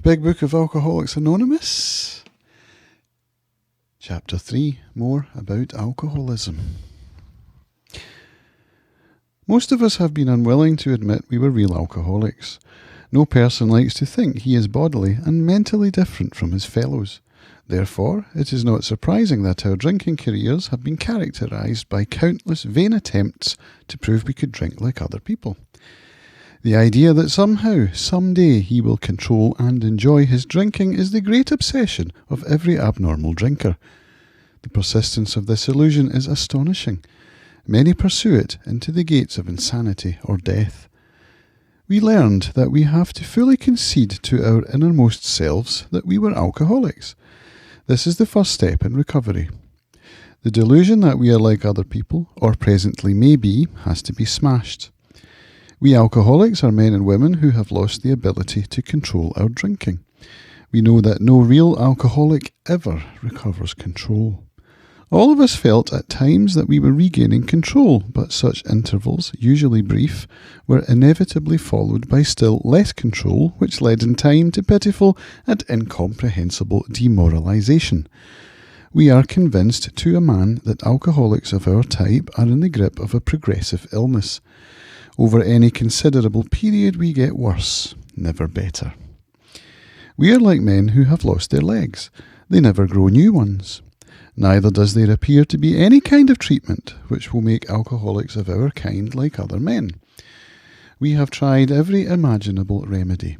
Big Book of Alcoholics Anonymous. Chapter 3, more about alcoholism. Most of us have been unwilling to admit we were real alcoholics. No person likes to think he is bodily and mentally different from his fellows. Therefore, it is not surprising that our drinking careers have been characterised by countless vain attempts to prove we could drink like other people. The idea that somehow, someday, he will control and enjoy his drinking is the great obsession of every abnormal drinker. The persistence of this illusion is astonishing. Many pursue it into the gates of insanity or death. We learned that we have to fully concede to our innermost selves that we were alcoholics. This is the first step in recovery. The delusion that we are like other people, or presently may be, has to be smashed. We alcoholics are men and women who have lost the ability to control our drinking. We know that no real alcoholic ever recovers control. All of us felt at times that we were regaining control, but such intervals, usually brief, were inevitably followed by still less control, which led in time to pitiful and incomprehensible demoralisation. We are convinced to a man that alcoholics of our type are in the grip of a progressive illness. Over any considerable period we get worse, never better. We are like men who have lost their legs. They never grow new ones. Neither does there appear to be any kind of treatment which will make alcoholics of our kind like other men. We have tried every imaginable remedy.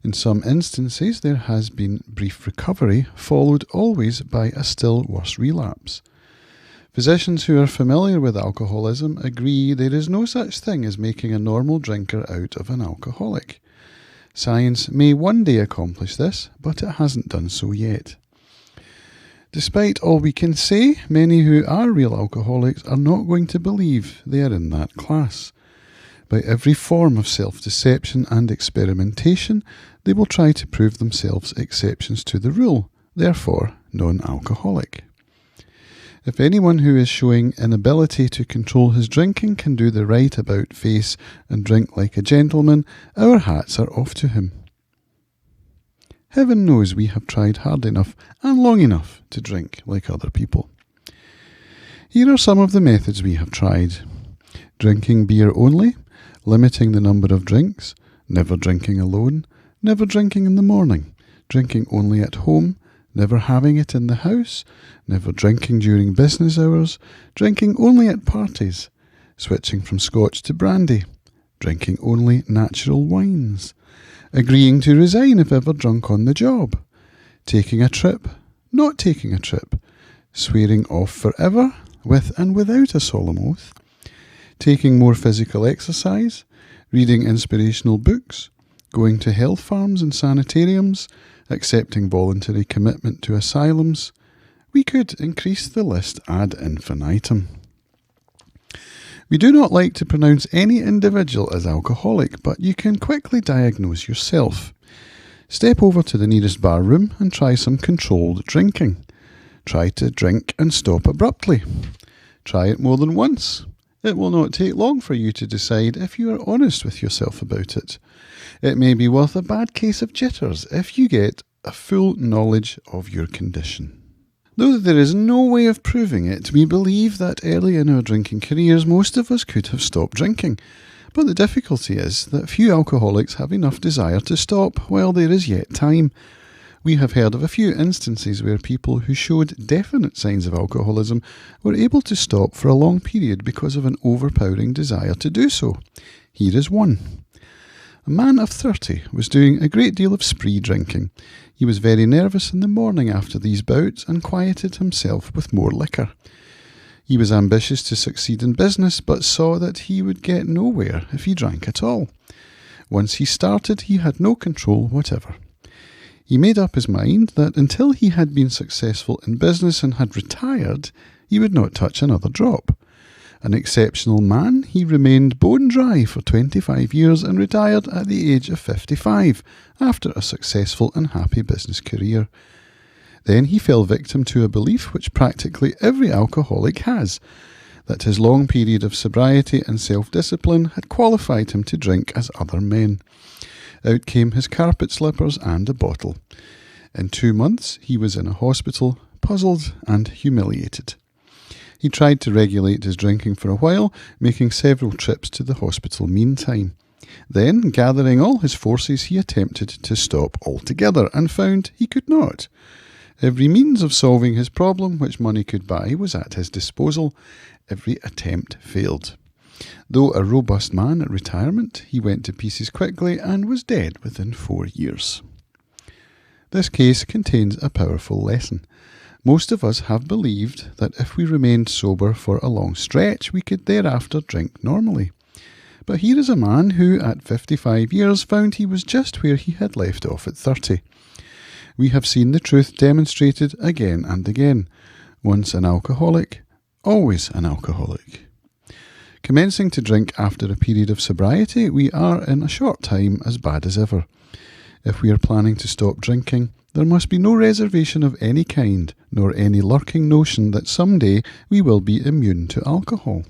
In some instances there has been brief recovery, followed always by a still worse relapse. Physicians who are familiar with alcoholism agree there is no such thing as making a normal drinker out of an alcoholic. Science may one day accomplish this, but it hasn't done so yet. Despite all we can say, many who are real alcoholics are not going to believe they are in that class. By every form of self-deception and experimentation, they will try to prove themselves exceptions to the rule, therefore non-alcoholic. If anyone who is showing inability to control his drinking can do the right about face and drink like a gentleman, our hats are off to him. Heaven knows we have tried hard enough and long enough to drink like other people. Here are some of the methods we have tried. Drinking beer only, limiting the number of drinks, never drinking alone, never drinking in the morning, drinking only at home, never having it in the house, never drinking during business hours, drinking only at parties, switching from scotch to brandy, drinking only natural wines, agreeing to resign if ever drunk on the job, taking a trip, not taking a trip, swearing off forever, with and without a solemn oath, taking more physical exercise, reading inspirational books, going to health farms and sanitariums, accepting voluntary commitment to asylums. We could increase the list ad infinitum. We do not like to pronounce any individual as alcoholic, but you can quickly diagnose yourself. Step over to the nearest bar room and try some controlled drinking. Try to drink and stop abruptly. Try it more than once. It will not take long for you to decide if you are honest with yourself about it. It may be worth a bad case of jitters if you get a full knowledge of your condition. Though there is no way of proving it, we believe that early in our drinking careers most of us could have stopped drinking. But the difficulty is that few alcoholics have enough desire to stop while there is yet time. We have heard of a few instances where people who showed definite signs of alcoholism were able to stop for a long period because of an overpowering desire to do so. Here is one. A man of 30 was doing a great deal of spree drinking. He was very nervous in the morning after these bouts and quieted himself with more liquor. He was ambitious to succeed in business, but saw that he would get nowhere if he drank at all. Once he started, he had no control whatever. He made up his mind that until he had been successful in business and had retired, he would not touch another drop. An exceptional man, he remained bone dry for 25 years and retired at the age of 55 after a successful and happy business career. Then he fell victim to a belief which practically every alcoholic has, that his long period of sobriety and self-discipline had qualified him to drink as other men. Out came his carpet slippers and a bottle. In 2 months, he was in a hospital, puzzled and humiliated. He tried to regulate his drinking for a while, making several trips to the hospital meantime. Then, gathering all his forces, he attempted to stop altogether and found he could not. Every means of solving his problem which money could buy was at his disposal. Every attempt failed. Though a robust man at retirement, he went to pieces quickly and was dead within 4 years. This case contains a powerful lesson. Most of us have believed that if we remained sober for a long stretch, we could thereafter drink normally. But here is a man who, at 55 years, found he was just where he had left off at 30. We have seen the truth demonstrated again and again. Once an alcoholic, always an alcoholic. Commencing to drink after a period of sobriety, we are in a short time as bad as ever. If we are planning to stop drinking, there must be no reservation of any kind, nor any lurking notion that someday we will be immune to alcohol.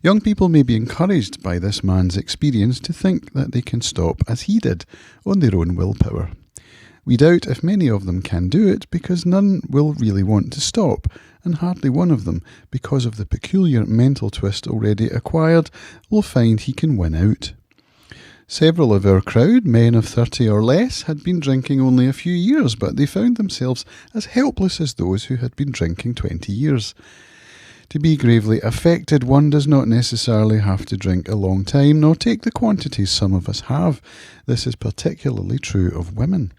Young people may be encouraged by this man's experience to think that they can stop as he did, on their own willpower. We doubt if many of them can do it because none will really want to stop, and hardly one of them, because of the peculiar mental twist already acquired, will find he can win out. Several of our crowd, men of 30 or less, had been drinking only a few years, but they found themselves as helpless as those who had been drinking 20 years. To be gravely affected, one does not necessarily have to drink a long time, nor take the quantities some of us have. This is particularly true of women.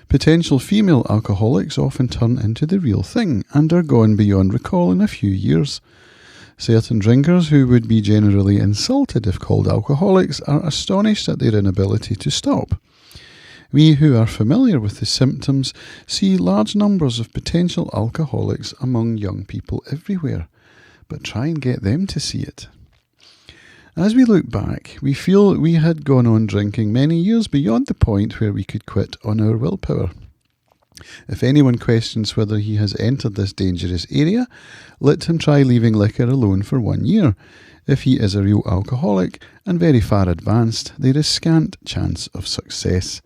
Potential female alcoholics often turn into the real thing and are gone beyond recall in a few years. Certain drinkers who would be generally insulted if called alcoholics are astonished at their inability to stop. We who are familiar with the symptoms see large numbers of potential alcoholics among young people everywhere, but try and get them to see it. As we look back, we feel we had gone on drinking many years beyond the point where we could quit on our willpower. If anyone questions whether he has entered this dangerous area, let him try leaving liquor alone for 1 year. If he is a real alcoholic and very far advanced, there is scant chance of success.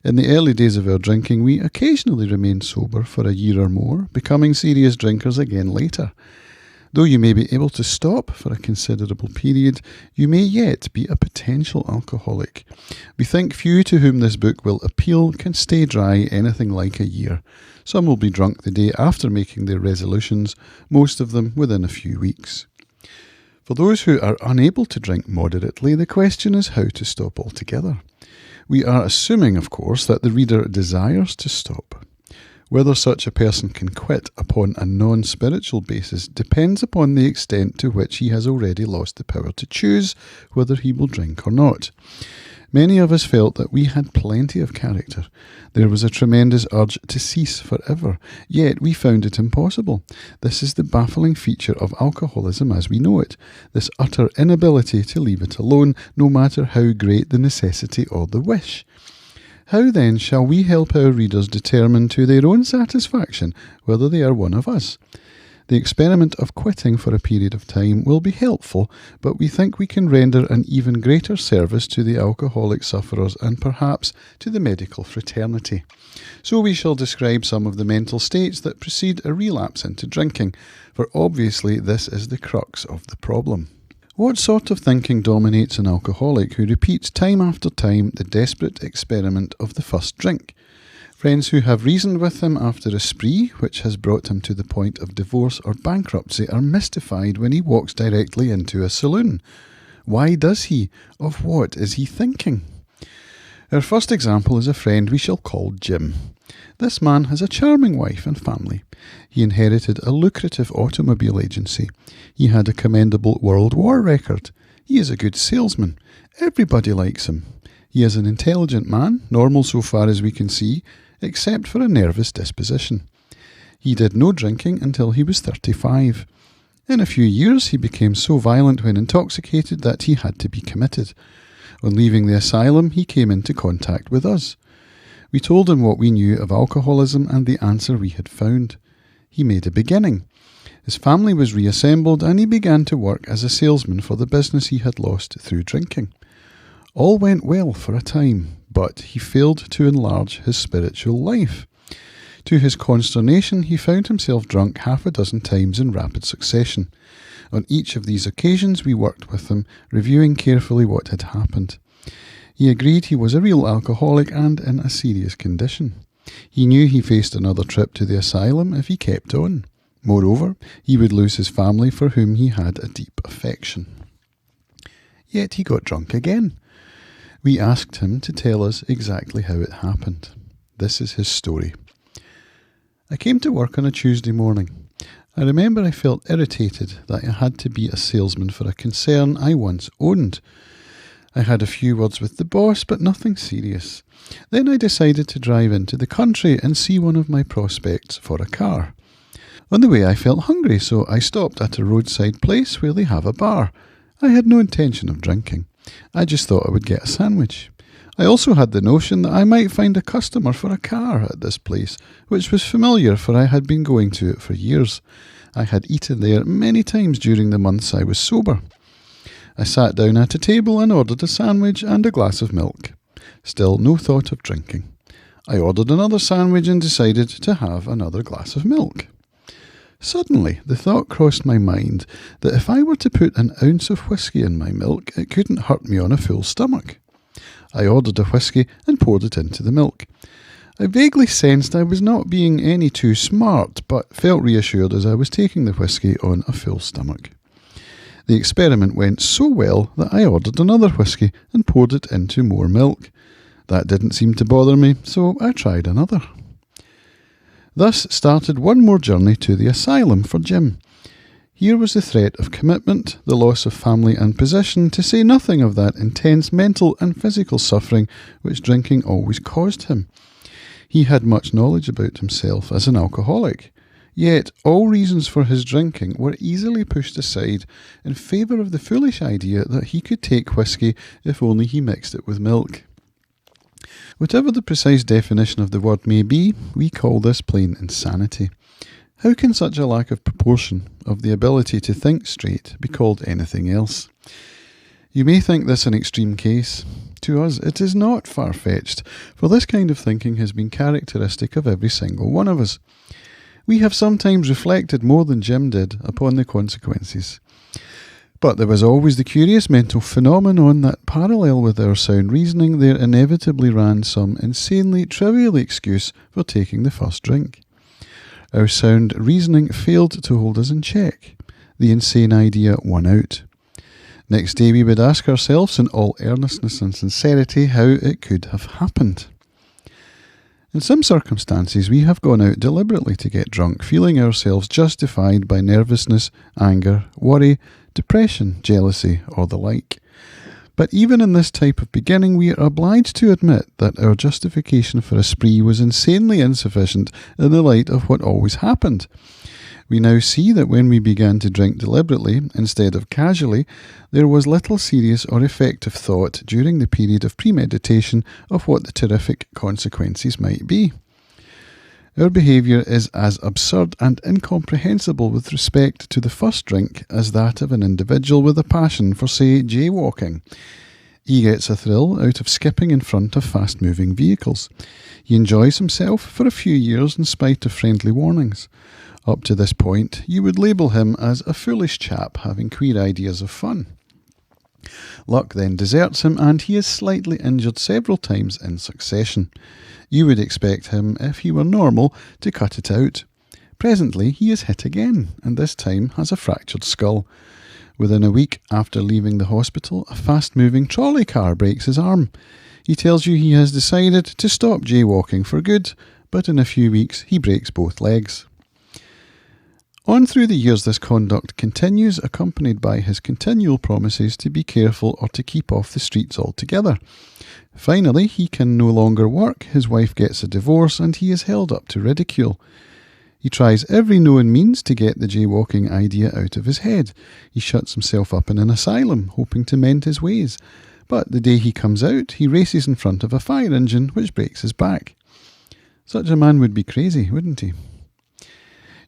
In the early days of our drinking, we occasionally remained sober for a year or more, becoming serious drinkers again later. Though you may be able to stop for a considerable period, you may yet be a potential alcoholic. We think few to whom this book will appeal can stay dry anything like a year. Some will be drunk the day after making their resolutions, most of them within a few weeks. For those who are unable to drink moderately, the question is how to stop altogether. We are assuming, of course, that the reader desires to stop. Whether such a person can quit upon a non-spiritual basis depends upon the extent to which he has already lost the power to choose whether he will drink or not. Many of us felt that we had plenty of character. There was a tremendous urge to cease forever, yet we found it impossible. This is the baffling feature of alcoholism as we know it, this utter inability to leave it alone, no matter how great the necessity or the wish. How then shall we help our readers determine to their own satisfaction whether they are one of us? The experiment of quitting for a period of time will be helpful, but we think we can render an even greater service to the alcoholic sufferers and perhaps to the medical fraternity. So we shall describe some of the mental states that precede a relapse into drinking, for obviously this is the crux of the problem. What sort of thinking dominates an alcoholic who repeats time after time the desperate experiment of the first drink? Friends who have reasoned with him after a spree which has brought him to the point of divorce or bankruptcy are mystified when he walks directly into a saloon. Why does he? Of what is he thinking? Our first example is a friend we shall call Jim. This man has a charming wife and family. He inherited a lucrative automobile agency. He had a commendable World War record. He is a good salesman. Everybody likes him. He is an intelligent man, normal so far as we can see, except for a nervous disposition. He did no drinking until he was 35. In a few years he became so violent when intoxicated that he had to be committed. On leaving the asylum, he came into contact with us. We told him what we knew of alcoholism and the answer we had found. He made a beginning. His family was reassembled and he began to work as a salesman for the business he had lost through drinking. All went well for a time, but he failed to enlarge his spiritual life. To his consternation, he found himself drunk 6 times in rapid succession. On each of these occasions, we worked with him, reviewing carefully what had happened. He agreed he was a real alcoholic and in a serious condition. He knew he faced another trip to the asylum if he kept on. Moreover, he would lose his family for whom he had a deep affection. Yet he got drunk again. We asked him to tell us exactly how it happened. This is his story. I came to work on a Tuesday morning. I remember I felt irritated that I had to be a salesman for a concern I once owned. I had a few words with the boss, but nothing serious. Then I decided to drive into the country and see one of my prospects for a car. On the way I felt hungry, so I stopped at a roadside place where they have a bar. I had no intention of drinking. I just thought I would get a sandwich. I also had the notion that I might find a customer for a car at this place, which was familiar for I had been going to it for years. I had eaten there many times during the months I was sober. I sat down at a table and ordered a sandwich and a glass of milk. Still no thought of drinking. I ordered another sandwich and decided to have another glass of milk. Suddenly, the thought crossed my mind that if I were to put an ounce of whisky in my milk, it couldn't hurt me on a full stomach. I ordered a whisky and poured it into the milk. I vaguely sensed I was not being any too smart, but felt reassured as I was taking the whisky on a full stomach. The experiment went so well that I ordered another whisky and poured it into more milk. That didn't seem to bother me, so I tried another. Thus started one more journey to the asylum for Jim. Here was the threat of commitment, the loss of family and position, to say nothing of that intense mental and physical suffering which drinking always caused him. He had much knowledge about himself as an alcoholic, yet all reasons for his drinking were easily pushed aside in favour of the foolish idea that he could take whisky if only he mixed it with milk. Whatever the precise definition of the word may be, we call this plain insanity. How can such a lack of proportion of the ability to think straight be called anything else? You may think this an extreme case. To us, it is not far-fetched, for this kind of thinking has been characteristic of every single one of us. We have sometimes reflected more than Jim did upon the consequences. But there was always the curious mental phenomenon that, parallel with our sound reasoning, there inevitably ran some insanely trivial excuse for taking the first drink. Our sound reasoning failed to hold us in check. The insane idea won out. Next day we would ask ourselves in all earnestness and sincerity how it could have happened. In some circumstances we have gone out deliberately to get drunk, feeling ourselves justified by nervousness, anger, worry, depression, jealousy, or the like. But even in this type of beginning, we are obliged to admit that our justification for a spree was insanely insufficient in the light of what always happened. We now see that when we began to drink deliberately, instead of casually, there was little serious or effective thought during the period of premeditation of what the terrific consequences might be. Our behaviour is as absurd and incomprehensible with respect to the first drink as that of an individual with a passion for, say, jaywalking. He gets a thrill out of skipping in front of fast-moving vehicles. He enjoys himself for a few years in spite of friendly warnings. Up to this point, you would label him as a foolish chap having queer ideas of fun. Luck then deserts him and he is slightly injured several times in succession. You would expect him, if he were normal, to cut it out. Presently he is hit again, and this time has a fractured skull. Within a week after leaving the hospital, a fast-moving trolley car breaks his arm. He tells you he has decided to stop jaywalking for good, but in a few weeks he breaks both legs. On through the years this conduct continues, accompanied by his continual promises to be careful or to keep off the streets altogether. Finally, he can no longer work, his wife gets a divorce, and he is held up to ridicule. He tries every known means to get the jaywalking idea out of his head. He shuts himself up in an asylum, hoping to mend his ways. But the day he comes out, he races in front of a fire engine, which breaks his back. Such a man would be crazy, wouldn't he?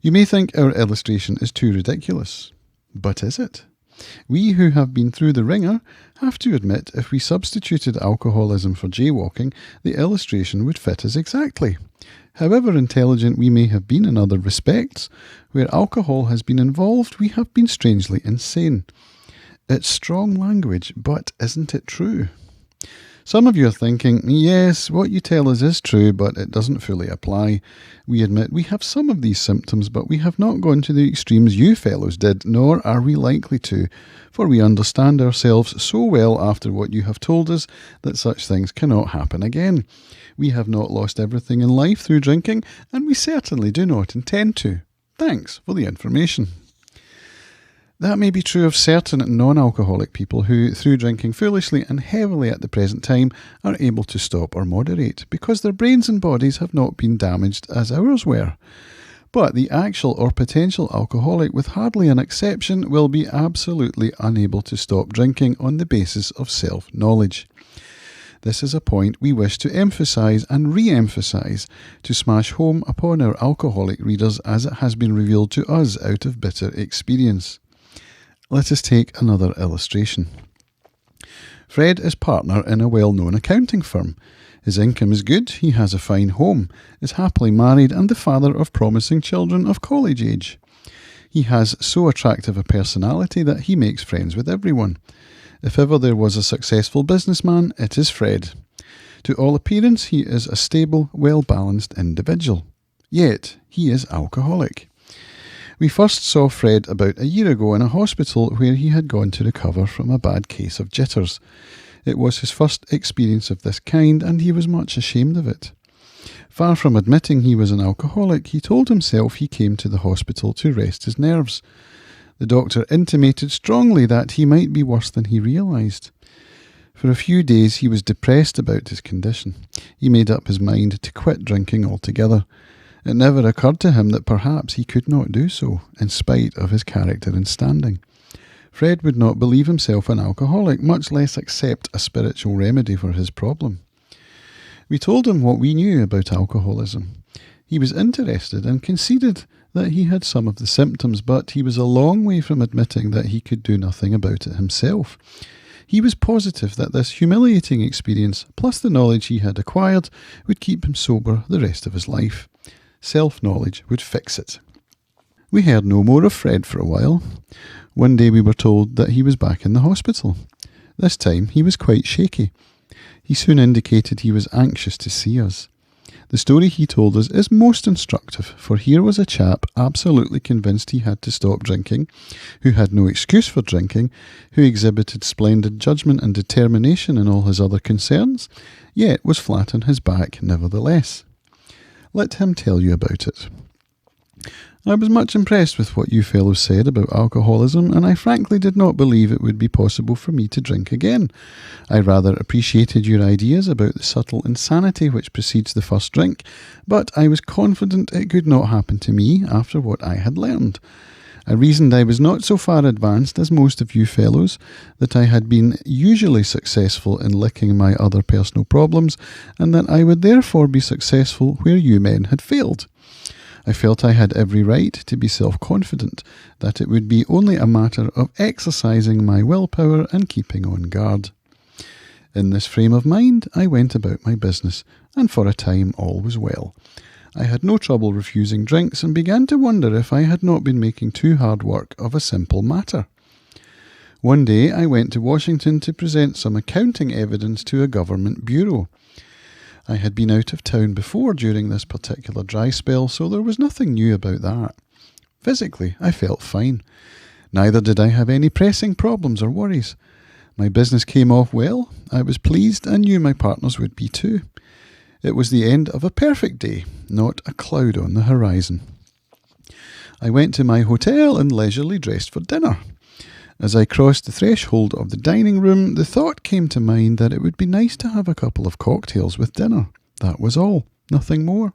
You may think our illustration is too ridiculous. But is it? We who have been through the ringer have to admit if we substituted alcoholism for jaywalking, the illustration would fit us exactly. However intelligent we may have been in other respects, where alcohol has been involved, we have been strangely insane. It's strong language, but isn't it true? Some of you are thinking, yes, what you tell us is true, but it doesn't fully apply. We admit we have some of these symptoms, but we have not gone to the extremes you fellows did, nor are we likely to, for we understand ourselves so well after what you have told us that such things cannot happen again. We have not lost everything in life through drinking, and we certainly do not intend to. Thanks for the information. That may be true of certain non-alcoholic people who, through drinking foolishly and heavily at the present time, are able to stop or moderate, because their brains and bodies have not been damaged as ours were. But the actual or potential alcoholic, with hardly an exception, will be absolutely unable to stop drinking on the basis of self-knowledge. This is a point we wish to emphasise and re-emphasise, to smash home upon our alcoholic readers as it has been revealed to us out of bitter experience. Let us take another illustration. Fred is partner in a well-known accounting firm. His income is good, he has a fine home, is happily married and the father of promising children of college age. He has so attractive a personality that he makes friends with everyone. If ever there was a successful businessman, it is Fred. To all appearance, he is a stable, well-balanced individual. Yet, he is alcoholic. We first saw Fred about a year ago in a hospital where he had gone to recover from a bad case of jitters. It was his first experience of this kind and he was much ashamed of it. Far from admitting he was an alcoholic, he told himself he came to the hospital to rest his nerves. The doctor intimated strongly that he might be worse than he realised. For a few days he was depressed about his condition. He made up his mind to quit drinking altogether. It never occurred to him that perhaps he could not do so, in spite of his character and standing. Fred would not believe himself an alcoholic, much less accept a spiritual remedy for his problem. We told him what we knew about alcoholism. He was interested and conceded that he had some of the symptoms, but he was a long way from admitting that he could do nothing about it himself. He was positive that this humiliating experience, plus the knowledge he had acquired, would keep him sober the rest of his life. Self-knowledge would fix it. We heard no more of Fred for a while. One day we were told that he was back in the hospital. This time he was quite shaky. He soon indicated he was anxious to see us. The story he told us is most instructive, for here was a chap absolutely convinced he had to stop drinking, who had no excuse for drinking, who exhibited splendid judgment and determination in all his other concerns, yet was flat on his back nevertheless. Let him tell you about it. I was much impressed with what you fellows said about alcoholism, and I frankly did not believe it would be possible for me to drink again. I rather appreciated your ideas about the subtle insanity which precedes the first drink, but I was confident it could not happen to me after what I had learned. I reasoned I was not so far advanced as most of you fellows, that I had been usually successful in licking my other personal problems, and that I would therefore be successful where you men had failed. I felt I had every right to be self-confident, that it would be only a matter of exercising my willpower and keeping on guard. In this frame of mind, I went about my business, and for a time all was well. I had no trouble refusing drinks and began to wonder if I had not been making too hard work of a simple matter. One day I went to Washington to present some accounting evidence to a government bureau. I had been out of town before during this particular dry spell, so there was nothing new about that. Physically, I felt fine. Neither did I have any pressing problems or worries. My business came off well, I was pleased and knew my partners would be too. It was the end of a perfect day, not a cloud on the horizon. I went to my hotel and leisurely dressed for dinner. As I crossed the threshold of the dining room, the thought came to mind that it would be nice to have a couple of cocktails with dinner. That was all, nothing more.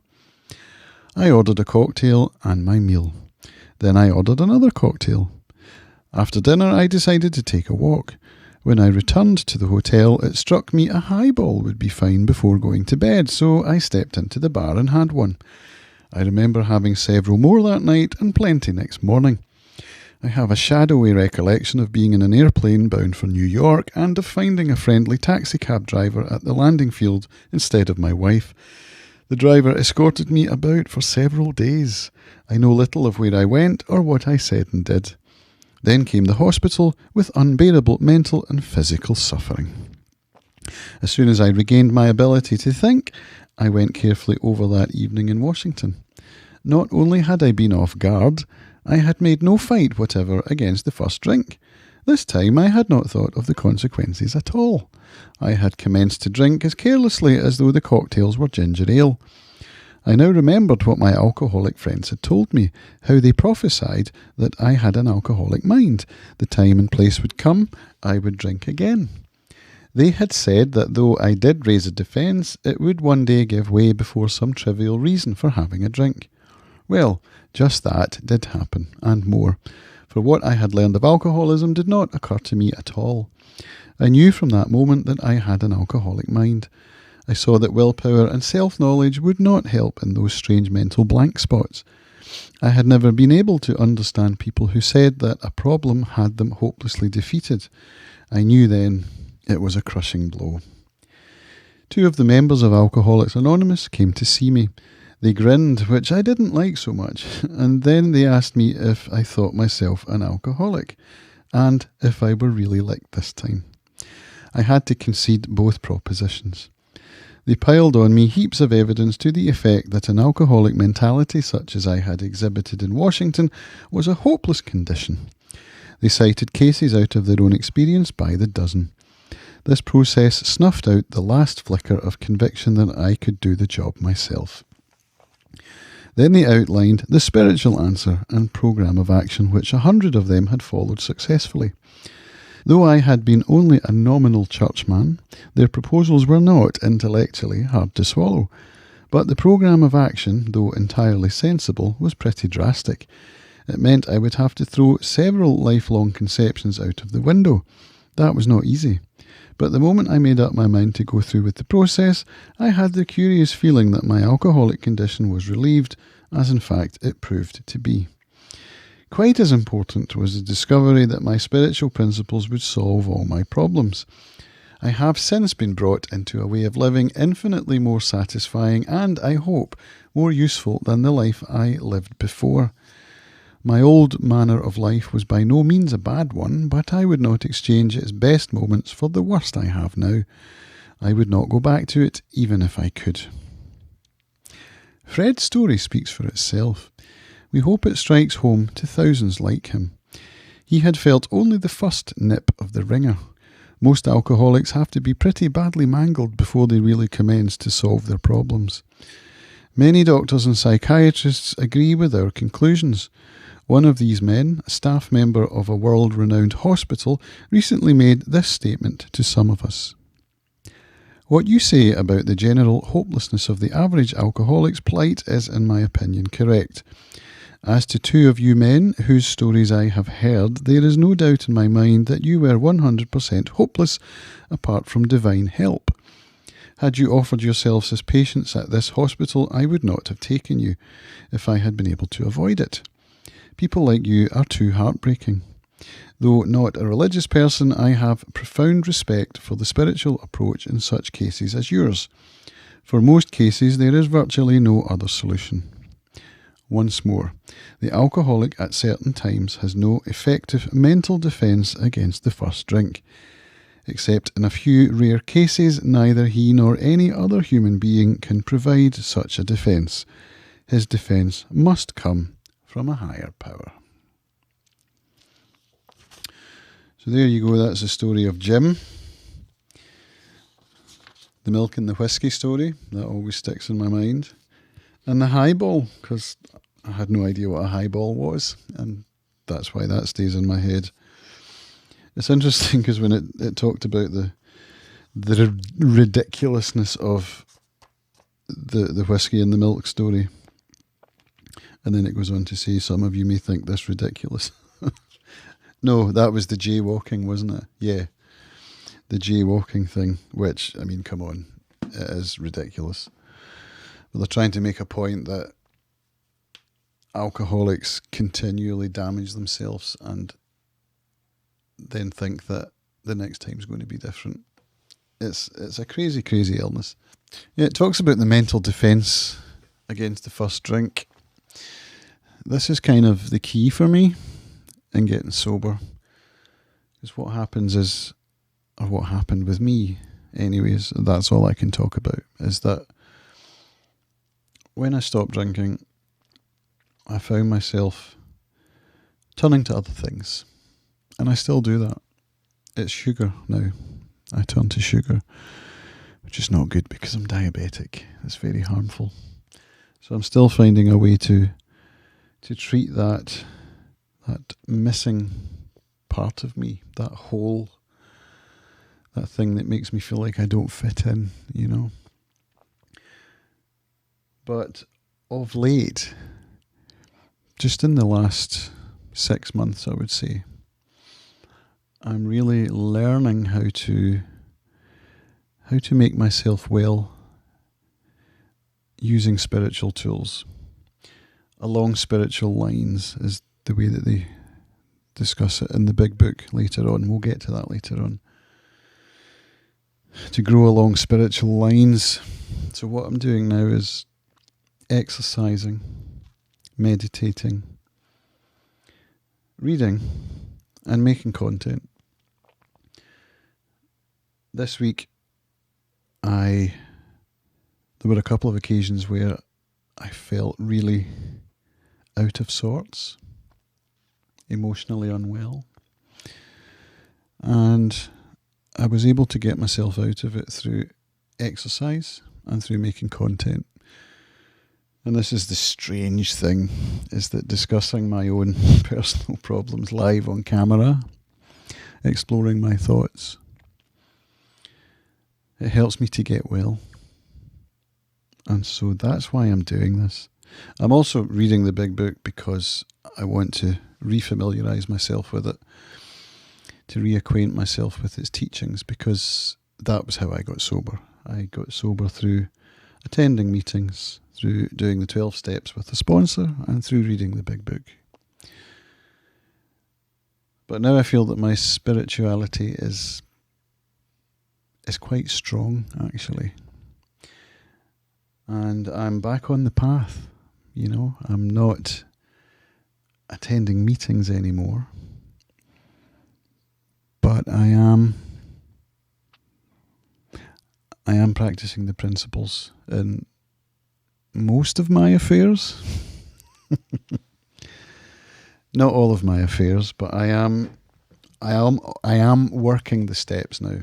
I ordered a cocktail and my meal. Then I ordered another cocktail. After dinner, I decided to take a walk. When I returned to the hotel, it struck me a highball would be fine before going to bed, so I stepped into the bar and had one. I remember having several more that night and plenty next morning. I have a shadowy recollection of being in an airplane bound for New York and of finding a friendly taxicab driver at the landing field instead of my wife. The driver escorted me about for several days. I know little of where I went or what I said and did. Then came the hospital with unbearable mental and physical suffering. As soon as I regained my ability to think, I went carefully over that evening in Washington. Not only had I been off guard, I had made no fight whatever against the first drink. This time I had not thought of the consequences at all. I had commenced to drink as carelessly as though the cocktails were ginger ale. I now remembered what my alcoholic friends had told me, how they prophesied that I had an alcoholic mind. The time and place would come, I would drink again. They had said that though I did raise a defence, it would one day give way before some trivial reason for having a drink. Well, just that did happen, and more, for what I had learned of alcoholism did not occur to me at all. I knew from that moment that I had an alcoholic mind. I saw that willpower and self-knowledge would not help in those strange mental blank spots. I had never been able to understand people who said that a problem had them hopelessly defeated. I knew then it was a crushing blow. 2 of the members of Alcoholics Anonymous came to see me. They grinned, which I didn't like so much, and then they asked me if I thought myself an alcoholic, and if I were really like this time. I had to concede both propositions. They piled on me heaps of evidence to the effect that an alcoholic mentality such as I had exhibited in Washington was a hopeless condition. They cited cases out of their own experience by the dozen. This process snuffed out the last flicker of conviction that I could do the job myself. Then they outlined the spiritual answer and programme of action which 100 of them had followed successfully. Though I had been only a nominal churchman, their proposals were not intellectually hard to swallow. But the programme of action, though entirely sensible, was pretty drastic. It meant I would have to throw several lifelong conceptions out of the window. That was not easy. But the moment I made up my mind to go through with the process, I had the curious feeling that my alcoholic condition was relieved, as in fact it proved to be. Quite as important was the discovery that my spiritual principles would solve all my problems. I have since been brought into a way of living infinitely more satisfying and, I hope, more useful than the life I lived before. My old manner of life was by no means a bad one, but I would not exchange its best moments for the worst I have now. I would not go back to it, even if I could. Fred's story speaks for itself. We hope it strikes home to thousands like him. He had felt only the first nip of the ringer. Most alcoholics have to be pretty badly mangled before they really commence to solve their problems. Many doctors and psychiatrists agree with our conclusions. One of these men, a staff member of a world-renowned hospital, recently made this statement to some of us. What you say about the general hopelessness of the average alcoholic's plight is, in my opinion, correct. As to 2 of you men whose stories I have heard, there is no doubt in my mind that you were 100% hopeless, apart from divine help. Had you offered yourselves as patients at this hospital, I would not have taken you, if I had been able to avoid it. People like you are too heartbreaking. Though not a religious person, I have profound respect for the spiritual approach in such cases as yours. For most cases, there is virtually no other solution. Once more, the alcoholic at certain times has no effective mental defence against the first drink. Except in a few rare cases, neither he nor any other human being can provide such a defence. His defence must come from a higher power. So there you go, that's the story of Jim. The milk and the whiskey story, that always sticks in my mind. And the highball, because I had no idea what a highball was, and that's why that stays in my head. It's interesting because when it talked about the ridiculousness of the whiskey and the milk story, and then it goes on to say, some of you may think this ridiculous. No, that was the jaywalking, wasn't it? Yeah, the jaywalking thing, which, I mean, come on, it is ridiculous. But they're trying to make a point that alcoholics continually damage themselves and then think that the next time's going to be different. It's a crazy, crazy illness. Yeah, it talks about the mental defence against the first drink. This is kind of the key for me in getting sober. Because what happens is, or what happened with me anyways, that's all I can talk about, is that when I stopped drinking, I found myself turning to other things. And I still do that. It's sugar now. I turn to sugar, which is not good because I'm diabetic. It's very harmful. So I'm still finding a way to treat that missing part of me, that hole, that thing that makes me feel like I don't fit in, you know. But of late, just in the last 6 months, I would say, I'm really learning how to make myself well using spiritual tools. Along spiritual lines is the way that they discuss it in the big book later on. We'll get to that later on. To grow along spiritual lines. So what I'm doing now is exercising, meditating, reading, and making content. This week, there were a couple of occasions where I felt really out of sorts, emotionally unwell, and I was able to get myself out of it through exercise and through making content. And this is the strange thing, is that discussing my own personal problems live on camera, exploring my thoughts, it helps me to get well. And so that's why I'm doing this. I'm also reading the big book because I want to refamiliarise myself with it, to reacquaint myself with its teachings, because that was how I got sober. I got sober through attending meetings, through doing the 12 steps with a sponsor, and through reading the big book. But now I feel that my spirituality is quite strong, actually. And I'm back on the path, you know. I'm not attending meetings anymore. But I am practicing the principles in most of my affairs. Not all of my affairs, but I am working the steps now.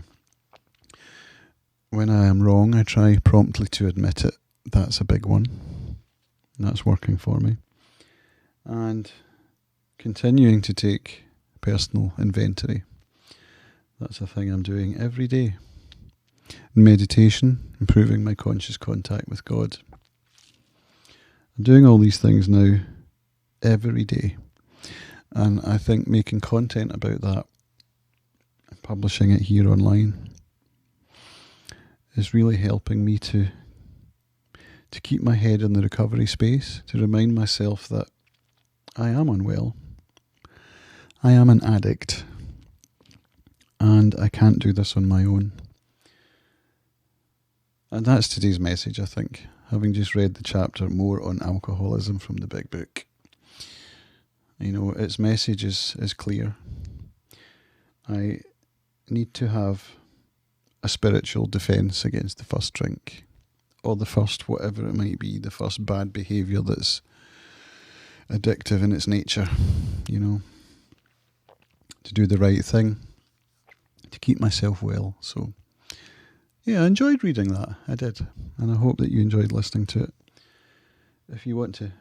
When I am wrong, I try promptly to admit it. That's a big one. That's working for me. And continuing to take personal inventory. That's a thing I'm doing every day. Meditation, improving my conscious contact with God. I'm doing all these things now every day. And I think making content about that, publishing it here online, is really helping me to keep my head in the recovery space, to remind myself that I am unwell. I am an addict. And I can't do this on my own. And that's today's message, I think, having just read the chapter more on alcoholism from the big book. You know, its message is clear. I need to have a spiritual defence against the first drink, or the first whatever it might be, the first bad behaviour that's addictive in its nature, you know, to do the right thing, to keep myself well. So yeah, I enjoyed reading that. I did. And I hope that you enjoyed listening to it. If you want to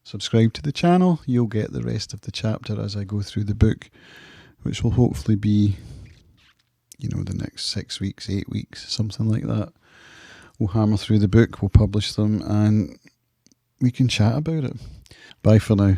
subscribe to the channel, you'll get the rest of the chapter as I go through the book, which will hopefully be, you know, the next 6 weeks, 8 weeks, something like that. We'll hammer through the book, we'll publish them, and we can chat about it. Bye for now.